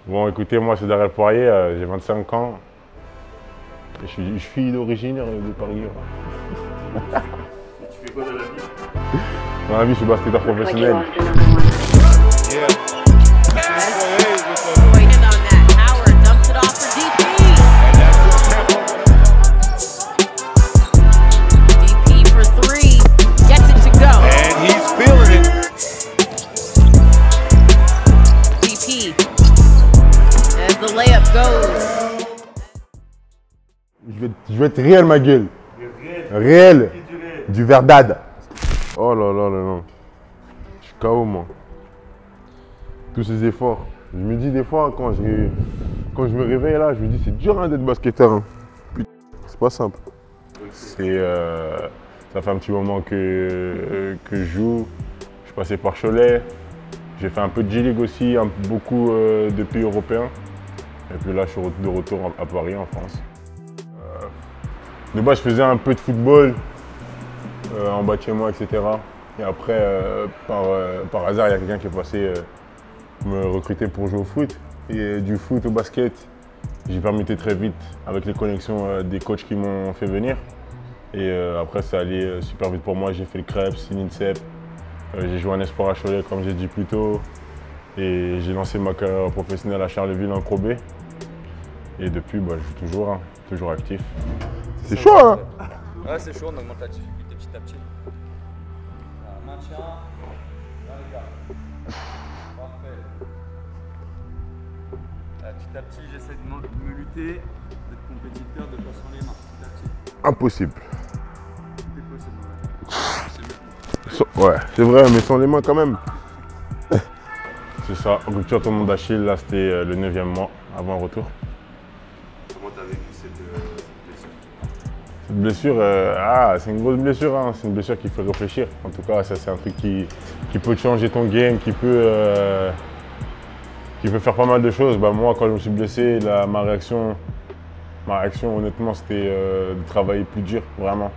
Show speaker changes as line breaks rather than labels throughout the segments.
Bon, écoutez, moi, c'est Darrel Poirier, j'ai 25 ans. Et je suis d'origine de Paris.
Et tu fais quoi dans la vie?
Dans la vie, je suis basketteur professionnel. Je vais être réel, ma gueule. Réel. Du Verdad. Oh là là là là. Je suis KO, moi. Tous ces efforts. Je me dis des fois, quand je me réveille là, je me dis c'est dur hein, d'être basketteur. Hein. Putain, c'est pas simple. Ça fait un petit moment que je joue. Je suis passé par Cholet. J'ai fait un peu de G-League aussi, beaucoup de pays européens. Et puis là, je suis de retour à Paris, en France. De base, je faisais un peu de football en bas de chez moi, etc. Et après, par hasard, il y a quelqu'un qui est passé me recruter pour jouer au foot. Et du foot au basket, j'ai permuté très vite avec les connexions des coachs qui m'ont fait venir. Et après, ça allait super vite pour moi. J'ai fait le Krebs, l'INSEP. J'ai joué en espoir à Cholet, comme j'ai dit plus tôt. Et j'ai lancé ma carrière professionnelle à Charleville en Pro B. Et depuis, bah, je joue toujours, hein, toujours actif. C'est chaud, hein?
Ouais, c'est chaud, on augmente la difficulté petit à petit. Maintien. Là, les gars. Parfait. Là, petit à petit, j'essaie de me lutter, d'être compétiteur, de passer les mains. Petit à petit.
Impossible.
Tout est possible.
Ouais, c'est vrai, mais sans les mains quand même. C'est ça, rupture tendon d'Achille, là c'était le 9e mois avant un retour.
Comment tu as vécu cette blessure?
Cette blessure, c'est une grosse blessure, hein. C'est une blessure qui fait réfléchir. En tout cas, ça c'est un truc qui peut changer ton game, qui peut faire pas mal de choses. Bah, moi, quand je me suis blessé, ma réaction honnêtement, c'était de travailler plus dur, vraiment.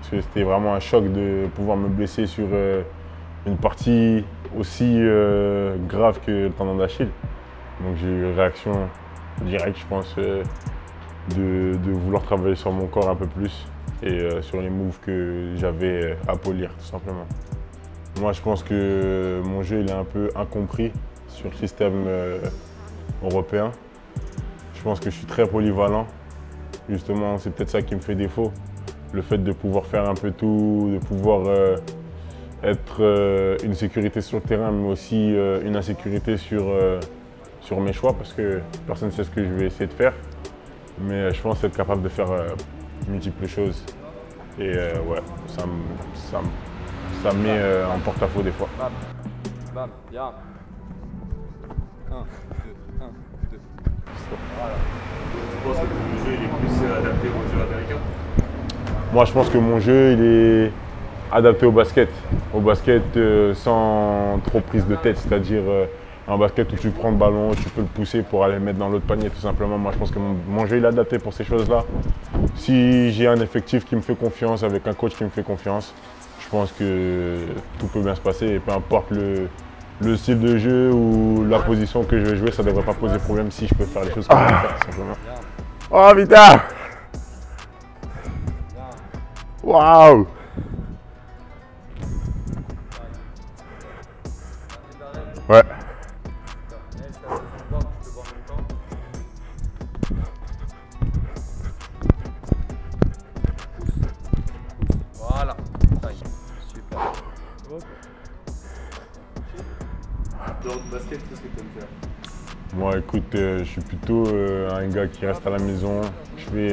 Parce que c'était vraiment un choc de pouvoir me blesser sur une partie aussi grave que le tendon d'Achille. Donc j'ai eu une réaction directe, je pense, de vouloir travailler sur mon corps un peu plus et sur les moves que j'avais à polir, tout simplement. Moi, je pense que mon jeu il est un peu incompris sur le système européen. Je pense que je suis très polyvalent. Justement, c'est peut-être ça qui me fait défaut. Le fait de pouvoir faire un peu tout, de pouvoir être une sécurité sur le terrain, mais aussi une insécurité sur mes choix, parce que personne ne sait ce que je vais essayer de faire. Mais je pense être capable de faire multiples choses. Et ouais, ça me met en porte-à-faux des fois.
Bam, bam, bien. 1, 2, 1, 2.
Voilà. Tu penses que ton jeu il est plus adapté au jeu américain?
Moi, je pense que mon jeu il est adapté au basket sans trop prise de tête, c'est-à-dire un basket où tu prends le ballon, tu peux le pousser pour aller le mettre dans l'autre panier tout simplement. Moi je pense que mon jeu il est adapté pour ces choses-là. Si j'ai un effectif qui me fait confiance, avec un coach qui me fait confiance, je pense que tout peut bien se passer et peu importe le style de jeu ou la position que je vais jouer, ça ne devrait pas poser problème si je peux faire les choses comme je peux faire tout simplement. Oh putain! Waouh! Ouais.
Voilà. Super.
Dans le basket, qu'est-ce que tu aimes faire?
Moi, écoute, je suis plutôt un gars qui reste à la maison. Je fais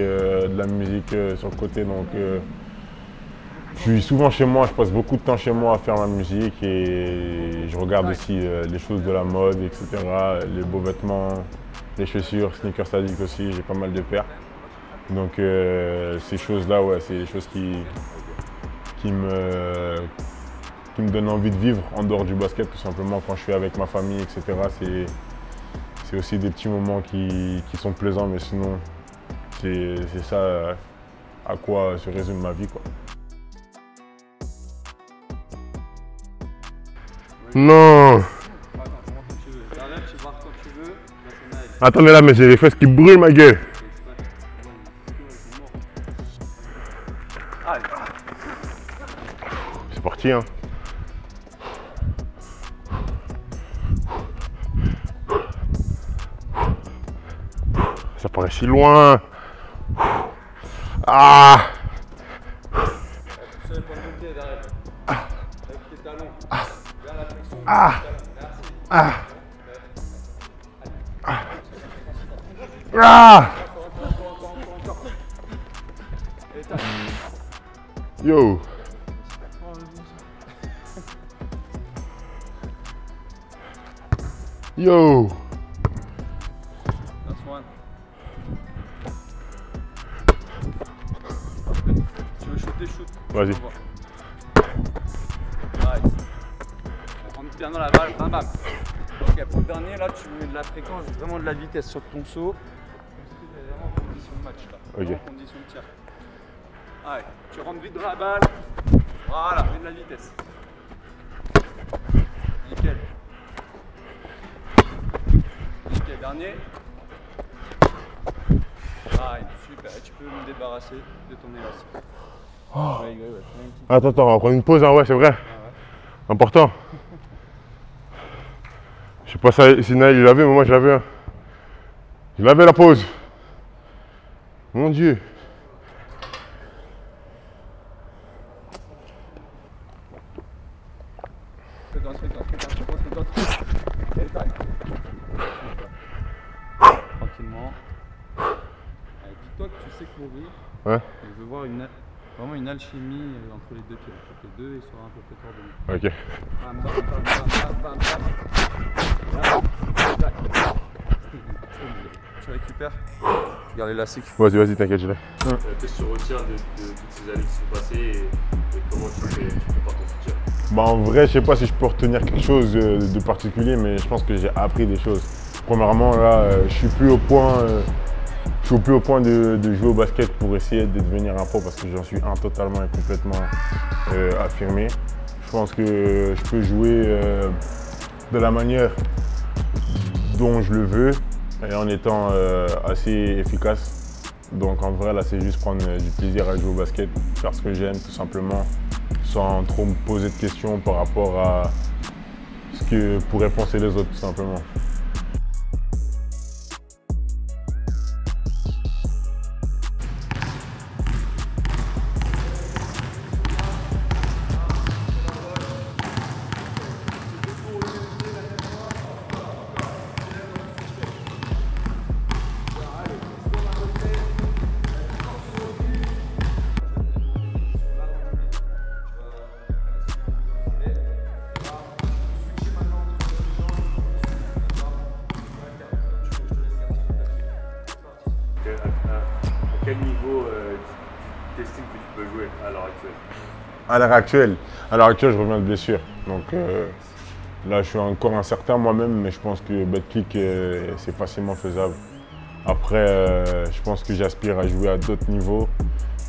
de la musique sur le côté, donc je suis souvent chez moi. Je passe beaucoup de temps chez moi à faire ma musique et je regarde aussi les choses de la mode, etc. Les beaux vêtements, les chaussures, sneakers addicts aussi. J'ai pas mal de paires. Donc ces choses-là, ouais, c'est des choses qui me donnent envie de vivre en dehors du basket, tout simplement quand je suis avec ma famille, etc. C'est aussi des petits moments qui sont plaisants, mais sinon, c'est ça à quoi se résume ma vie, quoi.
Non.
Attends, comment tu veux? tu vois quand tu veux.
Attendez là, mais j'ai les fesses qui brûlent ma gueule.
Allez.
C'est parti, hein. Ça paraît si loin. Ah.
Seul pour monter, d'arrêt. Avec tes talons. Vers la flexion.
Ah. Ah. Ah. Yo. Yo.
Last one. Tu veux shooter, shoot.
Vas-y.
Nice. On rentre bien dans la balle, bam bam. Ok, pour le dernier, là, tu mets de la fréquence, vraiment de la vitesse sur ton saut. Tu es vraiment en condition de match là.
Ok.
En condition de tir. Allez, tu rentres vite dans la balle. Voilà, mets de la vitesse. Nickel. Nickel, dernier. Ah, super. Et tu peux me débarrasser de ton élastique.
Oh.
Ouais.
Attends, on va prendre une pause, hein, ouais, c'est vrai.
Ah ouais.
Important. Je sais pas si Naël il l'avait, mais moi je l'avais. Hein. Je l'avais la pause. Mon Dieu.
Tranquillement. Allez, dis-toi que tu sais courir.
Ouais.
Et je veux voir vraiment une alchimie entre les deux pieds. Il faut que les deux soient un peu plus coordonnés.
Ok.
Bam, bam, bam, bam, bam, bam, bam. Tu récupères. Regarde l'élastique.
Vas-y, t'inquiète, je l'ai.
Qu'est-ce que tu retiens de toutes ces années qui sont passées et comment tu prépares ton futur?
Bah, en vrai, je sais pas si je peux retenir quelque chose de particulier, mais je pense que j'ai appris des choses. Premièrement, là, je suis plus au point de jouer au basket pour essayer de devenir un pro parce que j'en suis totalement et complètement affirmé. Je pense que je peux jouer de la manière dont je le veux et en étant assez efficace. Donc en vrai, là, c'est juste prendre du plaisir à jouer au basket, faire ce que j'aime tout simplement, sans trop me poser de questions par rapport à ce que pourraient penser les autres tout simplement.
À quel niveau tu estimes que tu peux jouer à l'heure actuelle?
À l'heure actuelle, je reviens de blessure. Donc là, je suis encore incertain moi-même, mais je pense que Betclic, c'est facilement faisable. Après, je pense que j'aspire à jouer à d'autres niveaux.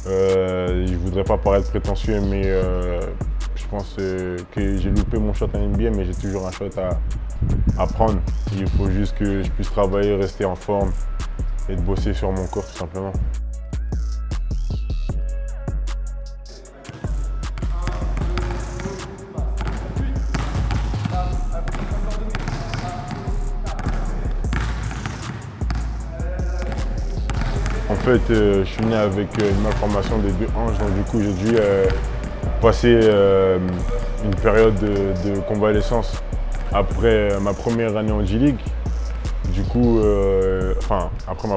Je ne voudrais pas paraître prétentieux, mais je pense que j'ai loupé mon shot en NBA, mais j'ai toujours un shot à prendre. Il faut juste que je puisse travailler, rester en forme et de bosser sur mon corps tout simplement. En fait, je suis né avec une malformation des deux hanches, donc du coup j'ai dû passer une période de convalescence après ma première année en G-League. Du coup, après ma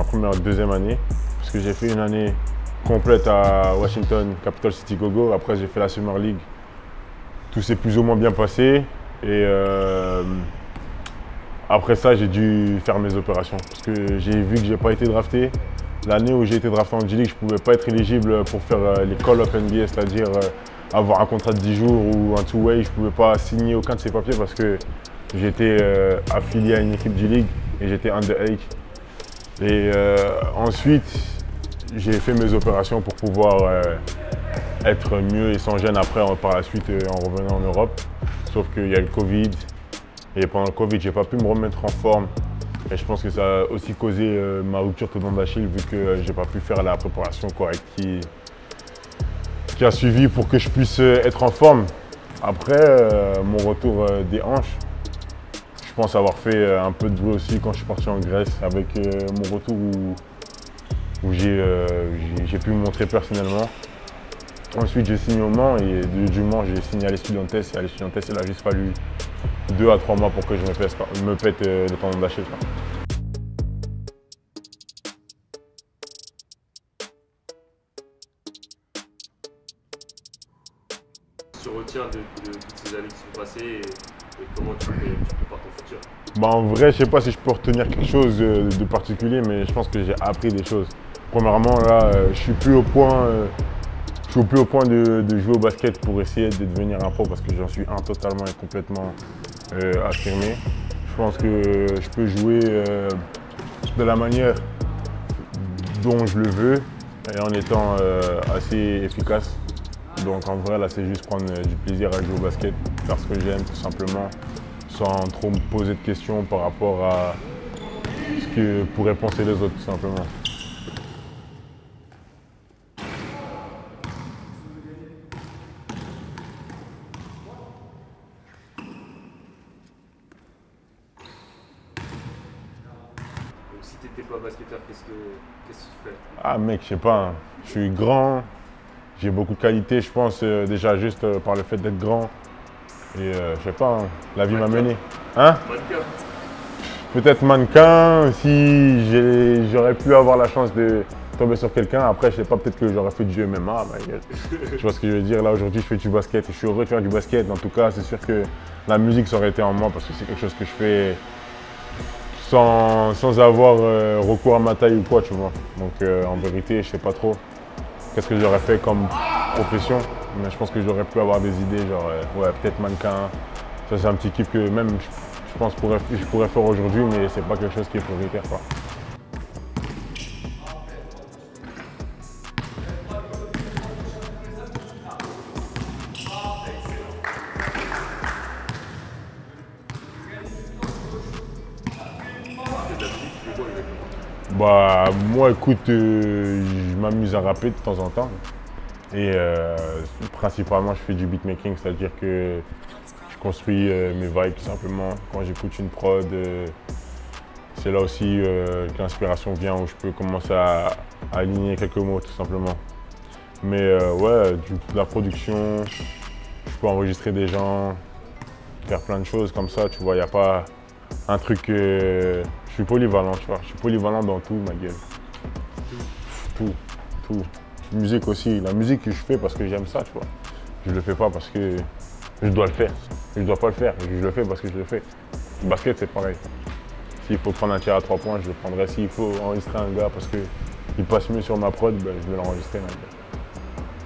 première deuxième année, parce que j'ai fait une année complète à Washington, Capital City Go-Go. Après, j'ai fait la Summer League. Tout s'est plus ou moins bien passé. Et après ça, j'ai dû faire mes opérations. Parce que j'ai vu que je n'ai pas été drafté. L'année où j'ai été drafté en G-League, je ne pouvais pas être éligible pour faire les call-up NBA, c'est-à-dire avoir un contrat de 10 jours ou un two-way. Je ne pouvais pas signer aucun de ces papiers parce que j'étais affilié à une équipe G-League et j'étais underage. Et ensuite, j'ai fait mes opérations pour pouvoir être mieux et sans gêne après par la suite en revenant en Europe. Sauf qu'il y a le Covid Et pendant le Covid, j'ai pas pu me remettre en forme. Et je pense que ça a aussi causé ma rupture tendon d'Achille vu que j'ai pas pu faire la préparation correcte qui a suivi pour que je puisse être en forme. Après, mon retour des hanches, je pense avoir fait un peu de bruit aussi quand je suis parti en Grèce avec mon retour où j'ai pu me montrer personnellement. Ensuite, j'ai signé au Mans et du Mans, j'ai signé à l'Estudiantes. Et à l'Estudiantes, il a juste fallu 2 à 3 mois pour que je me pète le tendon d'Achille.
Tu retiens de toutes ces années qui sont passées et comment tu prépares ton futur?
Bah, en vrai, je sais pas si je peux retenir quelque chose de particulier, mais je pense que j'ai appris des choses. Premièrement, là, je suis plus au point de jouer au basket pour essayer de devenir un pro parce que j'en suis totalement et complètement affirmé. Je pense que je peux jouer de la manière dont je le veux et en étant assez efficace. Donc en vrai, là, c'est juste prendre du plaisir à jouer au basket, faire ce que j'aime tout simplement, sans trop me poser de questions par rapport à ce que pourraient penser les autres tout simplement.
Si tu n'étais pas basketteur, qu'est-ce que tu ferais?
Ah mec, je sais pas, hein. Je suis grand, j'ai beaucoup de qualités, je pense, déjà juste par le fait d'être grand. Et je sais pas, hein, la vie m'a mené. Hein?
Mannequin.
Peut-être mannequin, si j'aurais pu avoir la chance de tomber sur quelqu'un. Après, je sais pas, peut-être que j'aurais fait du MMA. Tu vois ce que je veux dire? Là, aujourd'hui, je fais du basket et je suis heureux de faire du basket. En tout cas, c'est sûr que la musique, ça aurait été en moi parce que c'est quelque chose que je fais sans avoir recours à ma taille ou quoi, tu vois. Donc, en vérité, je sais pas trop qu'est-ce que j'aurais fait comme profession. Mais je pense que j'aurais pu avoir des idées, genre, ouais, peut-être mannequin. Ça, c'est un petit kiff que même, je pense, je pourrais faire aujourd'hui, mais c'est pas quelque chose qui est prioritaire, quoi. Bah, moi, écoute, je m'amuse à rapper de temps en temps. Et principalement, je fais du beatmaking, c'est-à-dire que je construis mes vibes tout simplement. Quand j'écoute une prod, c'est là aussi que l'inspiration vient, où je peux commencer à aligner quelques mots tout simplement. Mais ouais, de la production, je peux enregistrer des gens, faire plein de choses comme ça, tu vois, il n'y a pas un truc... je suis polyvalent, tu vois, je suis polyvalent dans tout, ma gueule. Tout. Musique aussi, la musique que je fais parce que j'aime ça, tu vois. Je le fais pas parce que je dois le faire. Je dois pas le faire, je le fais parce que je le fais. Le basket, c'est pareil. S'il faut prendre un tir à 3 points, je le prendrai. S'il faut enregistrer un gars parce qu'il passe mieux sur ma prod, ben, je vais l'enregistrer.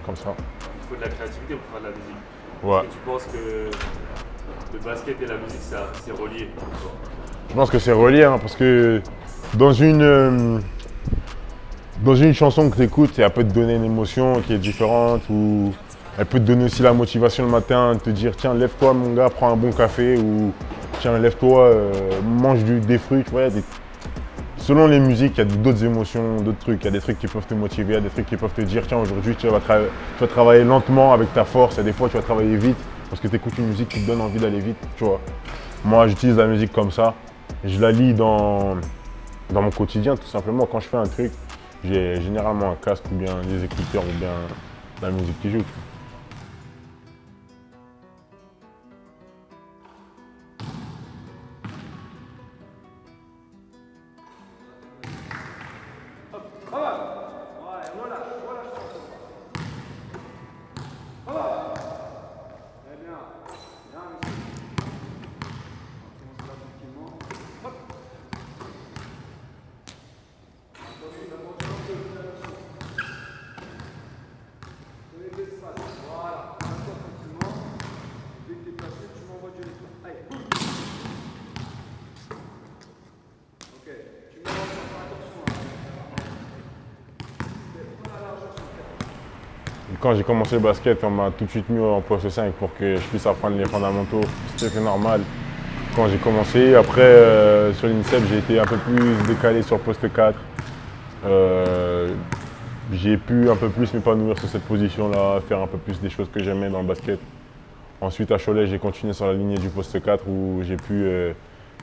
Comme ça.
Il faut de la créativité pour faire de la musique.
Ouais.
Et tu penses que le basket et la musique, c'est relié?
Je pense que c'est relié, hein, parce que dans une chanson que tu écoutes, elle peut te donner une émotion qui est différente, ou elle peut te donner aussi la motivation le matin, te dire tiens, lève-toi mon gars, prends un bon café, ou tiens, lève-toi, mange des fruits, tu vois. Selon les musiques, il y a d'autres émotions, d'autres trucs. Il y a des trucs qui peuvent te motiver, il y a des trucs qui peuvent te dire tiens, aujourd'hui tu vas travailler lentement avec ta force, et des fois tu vas travailler vite, parce que tu écoutes une musique qui te donne envie d'aller vite, tu vois. Moi, j'utilise la musique comme ça, je la lis dans mon quotidien, tout simplement. Quand je fais un truc, j'ai généralement un casque ou bien des écouteurs ou bien la musique qui joue. Quand j'ai commencé le basket, on m'a tout de suite mis en poste 5 pour que je puisse apprendre les fondamentaux. C'était normal. quand j'ai commencé. Après, sur l'INSEP, j'ai été un peu plus décalé sur le poste 4. J'ai pu un peu plus m'épanouir sur cette position-là, faire un peu plus des choses que j'aimais dans le basket. Ensuite, à Cholet, j'ai continué sur la lignée du poste 4 où j'ai pu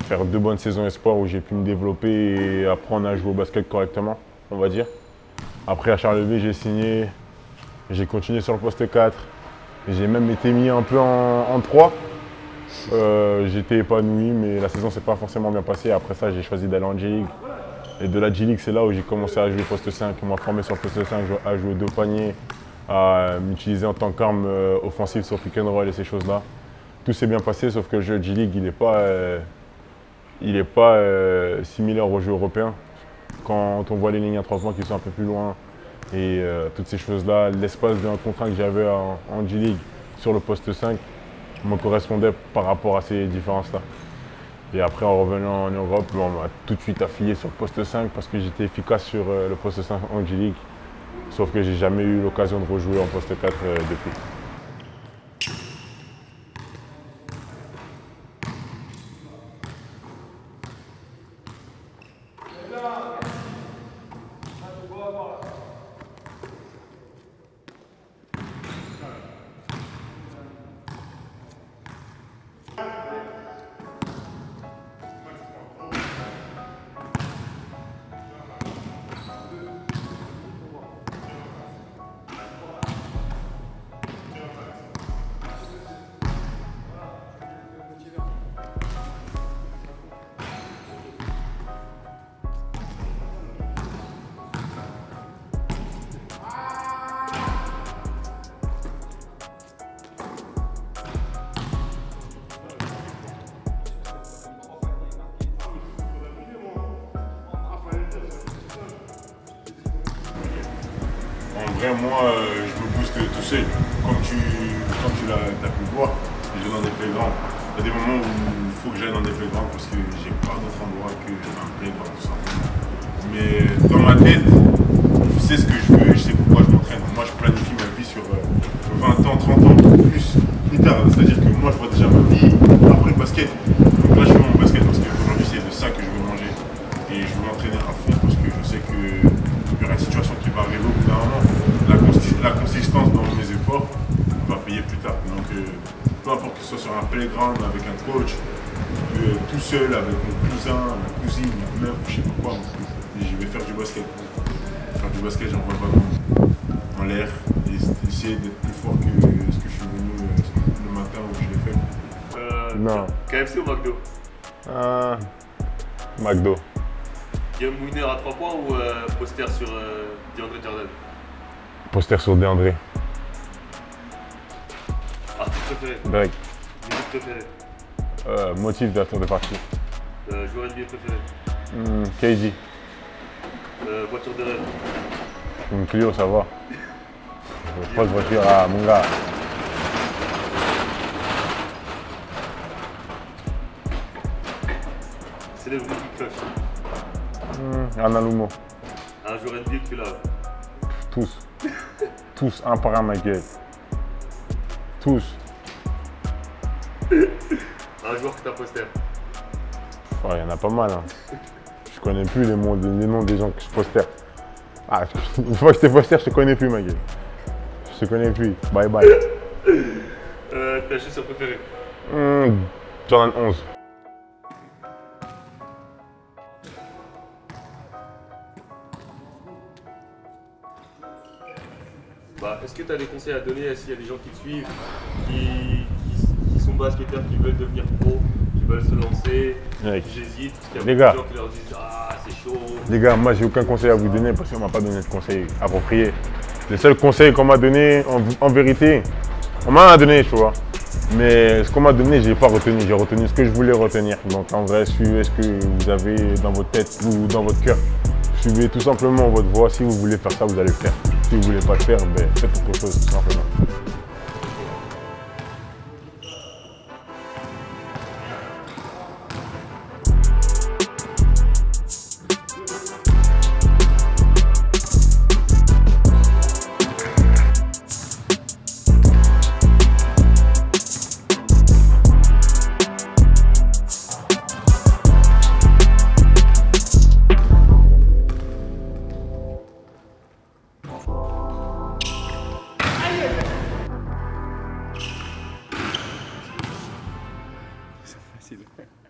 faire 2 bonnes saisons espoir, où j'ai pu me développer et apprendre à jouer au basket correctement, on va dire. Après, à Charleville, j'ai signé, j'ai continué sur le poste 4. J'ai même été mis un peu en 3. J'étais épanoui, mais la saison ne s'est pas forcément bien passée. Après ça, j'ai choisi d'aller en G-League. Et de la G-League, c'est là où j'ai commencé à jouer poste 5. On m'a formé sur le poste 5, à jouer 2 paniers, à m'utiliser en tant qu'arme offensive sur pick and roll et ces choses-là. Tout s'est bien passé, sauf que le jeu G-League, il n'est pas similaire au jeu européen. Quand on voit les lignes à 3 points qui sont un peu plus loin et toutes ces choses-là, l'espace d'un contrat que j'avais en G-League sur le poste 5 me correspondait par rapport à ces différences-là. Et après, en revenant en Europe, on m'a tout de suite affilié sur le poste 5 parce que j'étais efficace sur le poste 5 en G-League. Sauf que j'ai jamais eu l'occasion de rejouer en poste 4 depuis. En vrai, moi, je me booste tout seul. Comme tu l'as pu voir, je vais dans des playgrounds. Il y a des moments où il faut que j'aille dans des playgrounds parce que j'ai pas d'autre endroit que un playground, tout simplement. Mais dans ma tête, je sais ce que je veux, je sais pourquoi je m'entraîne. Moi, je planifie ma vie sur 20 ans, 30 ans, plus tard. C'est-à-dire que moi, je vois déjà ma vie après le basket. Donc là, je fais mon basket parce qu'aujourd'hui, c'est de ça que je veux manger. Et je veux m'entraîner à fond parce que je sais qu'il y aura une situation qui va arriver au bout d'un moment. La consistance dans mes efforts va payer plus tard. Donc, peu importe que ce soit sur un playground avec un coach, tout seul avec mon cousin, ma cousine, ma meuf, je sais pas quoi, je vais faire du basket. Faire du basket, j'envoie le ballon en l'air et essayer d'être plus fort que ce que je suis venu le matin où je l'ai fait.
Non. KFC ou McDo?
McDo.
Game winner à 3 points ou poster sur DeAndre Jordan?
Poster sur DeAndre.
Artiste préféré?
Drake.
Musique préférée?
Motif de de partie.
Joueur NBA préféré?
KD.
Voiture de rêve?
Une Clio, ça va. Grosse voiture à mon gars.
Célébrité crush?
Analumo.
Un joueur NBA que tu laves?
Tous. Tous, un par un, ma gueule. Tous.
Un joueur que t'as poster?
Il y en a pas mal. Hein. Je connais plus les noms des gens que je poster. Ah, une fois que je t'ai poster, je te connais plus, ma gueule. Je te connais plus. Bye bye.
Ta chaussure préférée?
Jordan 11.
Est-ce que tu as des conseils à donner s'il y a des gens qui te suivent, qui sont basketteurs, qui veulent devenir pro, qui veulent se lancer, qui hésitent, parce qu'il y a beaucoup de gens qui leur disent ah c'est chaud.
Les gars, moi j'ai aucun conseil à vous donner parce qu'on m'a pas donné de conseils appropriés. Le seul conseil qu'on m'a donné, en vérité, on m'en a donné, tu vois. Mais ce qu'on m'a donné, j'ai pas retenu. J'ai retenu ce que je voulais retenir. Donc en vrai, suivez ce que vous avez dans votre tête ou dans votre cœur. Suivez tout simplement votre voie. Si vous voulez faire ça, vous allez le faire. Si vous ne voulez pas le faire, ben, faites autre chose, tout simplement.
facile.